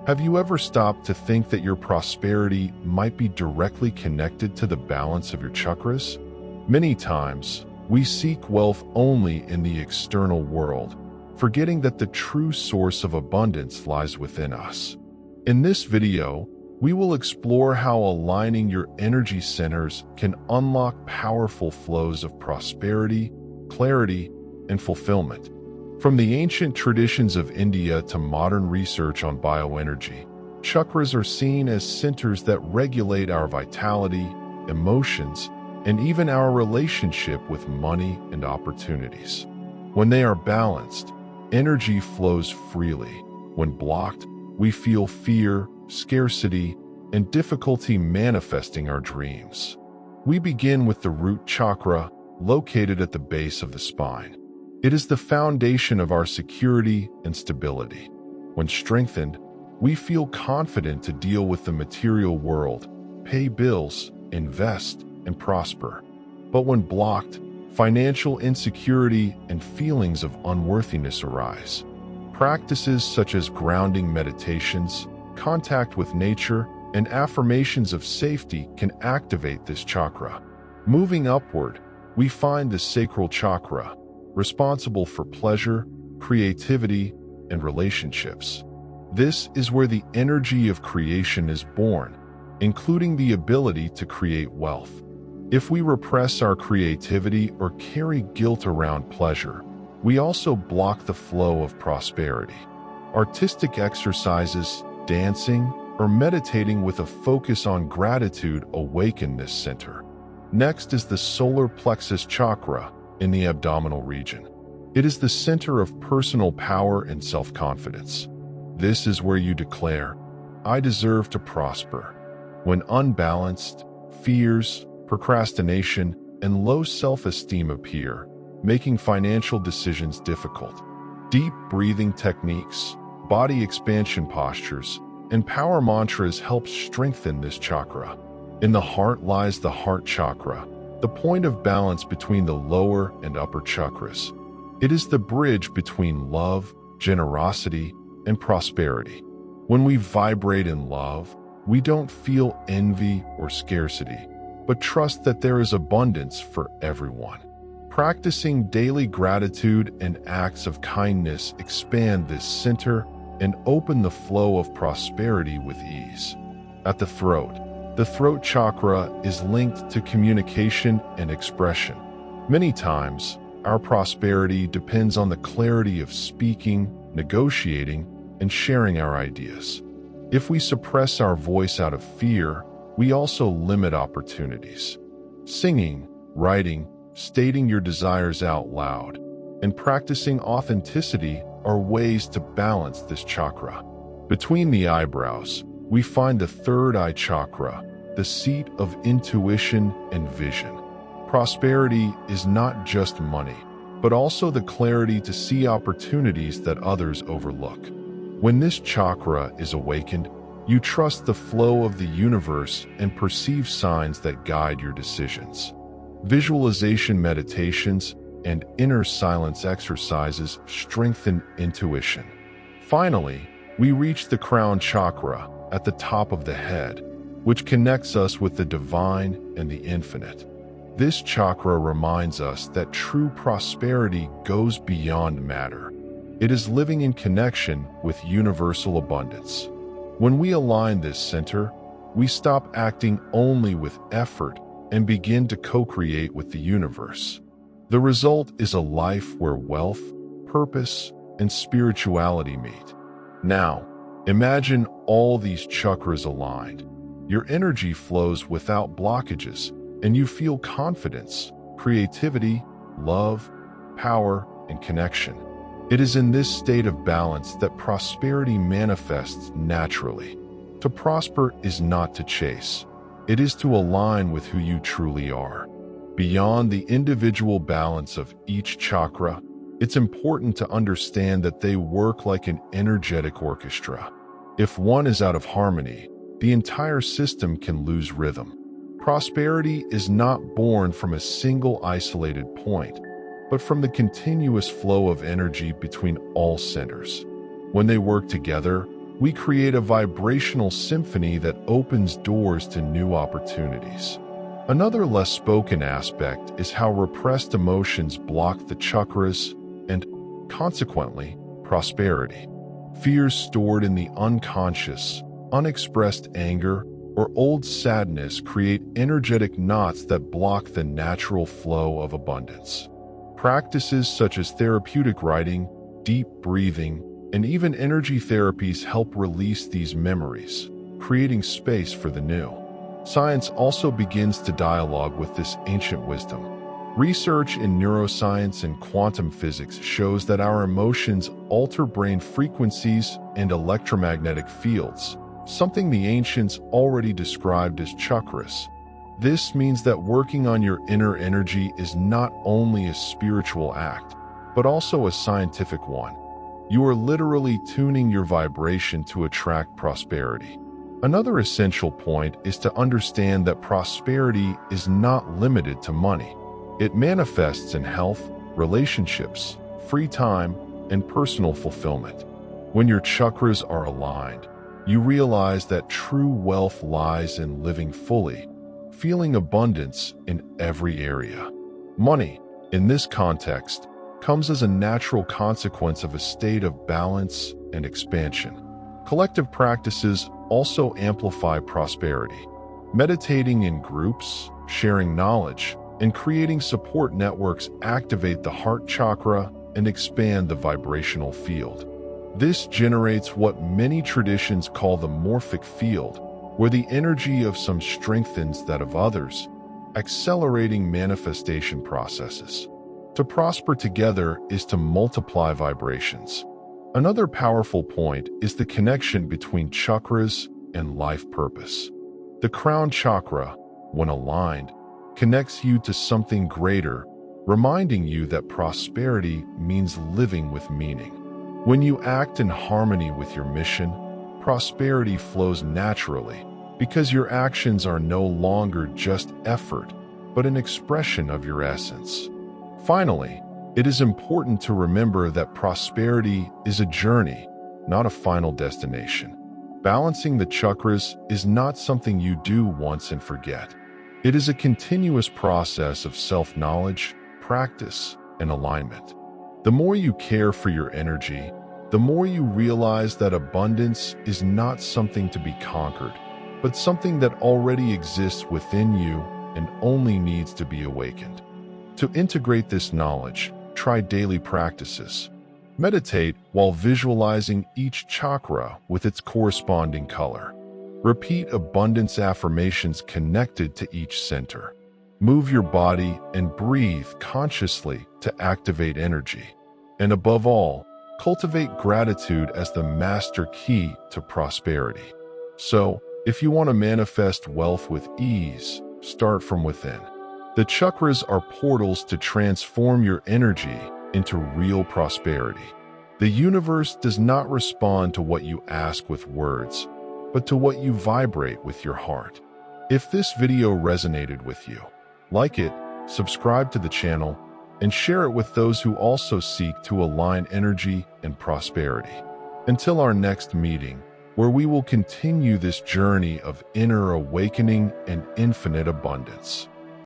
Have you ever stopped to think that your prosperity might be directly connected to the balance of your chakras? Many times, we seek wealth only in the external world, forgetting that the true source of abundance lies within us. In this video, we will explore how aligning your energy centers can unlock powerful flows of prosperity, clarity, and fulfillment. From the ancient traditions of India to modern research on bioenergy, chakras are seen as centers that regulate our vitality, emotions, and even our relationship with money and opportunities. When they are balanced, energy flows freely. When blocked, we feel fear, scarcity, and difficulty manifesting our dreams. We begin with the root chakra, located at the base of the spine. It is the foundation of our security and stability. When strengthened, we feel confident to deal with the material world, pay bills, invest, and prosper. But when blocked, financial insecurity and feelings of unworthiness arise. Practices such as grounding meditations, contact with nature, and affirmations of safety can activate this chakra. Moving upward, we find the sacral chakra, responsible for pleasure, creativity, and relationships. This is where the energy of creation is born, including the ability to create wealth. If we repress our creativity or carry guilt around pleasure, we also block the flow of prosperity. Artistic exercises, dancing, or meditating with a focus on gratitude awaken this center. Next is the solar plexus chakra in the abdominal region. It is the center of personal power and self-confidence. This is where you declare, "I deserve to prosper." When unbalanced, fears, procrastination, and low self-esteem appear, making financial decisions difficult. Deep breathing techniques, body expansion postures, and power mantras help strengthen this chakra. In the heart lies the heart chakra, the point of balance between the lower and upper chakras. It is the bridge between love, generosity, and prosperity. When we vibrate in love, we don't feel envy or scarcity, but trust that there is abundance for everyone. Practicing daily gratitude and acts of kindness expand this center and open the flow of prosperity with ease. At the throat chakra is linked to communication and expression. Many times, our prosperity depends on the clarity of speaking, negotiating, and sharing our ideas. If we suppress our voice out of fear, we also limit opportunities. Singing, writing, stating your desires out loud, and practicing authenticity are ways to balance this chakra. Between the eyebrows, we find the third eye chakra, the seat of intuition and vision. Prosperity is not just money, but also the clarity to see opportunities that others overlook. When this chakra is awakened, you trust the flow of the universe and perceive signs that guide your decisions. Visualization meditations and inner silence exercises strengthen intuition. Finally, we reach the crown chakra at the top of the head, which connects us with the divine and the infinite. This chakra reminds us that true prosperity goes beyond matter. It is living in connection with universal abundance. When we align this center, we stop acting only with effort and begin to co-create with the universe. The result is a life where wealth, purpose, and spirituality meet. Now, imagine all these chakras aligned. Your energy flows without blockages, and you feel confidence, creativity, love, power, and connection. It is in this state of balance that prosperity manifests naturally. To prosper is not to chase. It is to align with who you truly are. Beyond the individual balance of each chakra, it's important to understand that they work like an energetic orchestra. If one is out of harmony, the entire system can lose rhythm. Prosperity is not born from a single isolated point, but from the continuous flow of energy between all centers. When they work together, we create a vibrational symphony that opens doors to new opportunities. Another less spoken aspect is how repressed emotions block the chakras and, consequently, prosperity. Fears stored in the unconscious, unexpressed anger, or old sadness create energetic knots that block the natural flow of abundance. Practices such as therapeutic writing, deep breathing, and even energy therapies help release these memories, creating space for the new. Science also begins to dialogue with this ancient wisdom. Research in neuroscience and quantum physics shows that our emotions alter brain frequencies and electromagnetic fields, something the ancients already described as chakras. This means that working on your inner energy is not only a spiritual act, but also a scientific one. You are literally tuning your vibration to attract prosperity. Another essential point is to understand that prosperity is not limited to money. It manifests in health, relationships, free time, and personal fulfillment. When your chakras are aligned, you realize that true wealth lies in living fully, feeling abundance in every area. Money, in this context, comes as a natural consequence of a state of balance and expansion. Collective practices also amplify prosperity. Meditating in groups, sharing knowledge, and creating support networks activate the heart chakra and expand the vibrational field. This generates what many traditions call the morphic field, where the energy of some strengthens that of others, accelerating manifestation processes. To prosper together is to multiply vibrations. Another powerful point is the connection between chakras and life purpose. The crown chakra, when aligned, connects you to something greater, reminding you that prosperity means living with meaning. When you act in harmony with your mission, prosperity flows naturally because your actions are no longer just effort, but an expression of your essence. Finally, it is important to remember that prosperity is a journey, not a final destination. Balancing the chakras is not something you do once and forget. It is a continuous process of self-knowledge, practice, and alignment. The more you care for your energy, the more you realize that abundance is not something to be conquered, but something that already exists within you and only needs to be awakened. To integrate this knowledge, try daily practices. Meditate while visualizing each chakra with its corresponding color. Repeat abundance affirmations connected to each center. Move your body and breathe consciously to activate energy. And above all, cultivate gratitude as the master key to prosperity. So, if you want to manifest wealth with ease, start from within. The chakras are portals to transform your energy into real prosperity. The universe does not respond to what you ask with words, but to what you vibrate with your heart. If this video resonated with you, like it, subscribe to the channel, and share it with those who also seek to align energy and prosperity. Until our next meeting, where we will continue this journey of inner awakening and infinite abundance.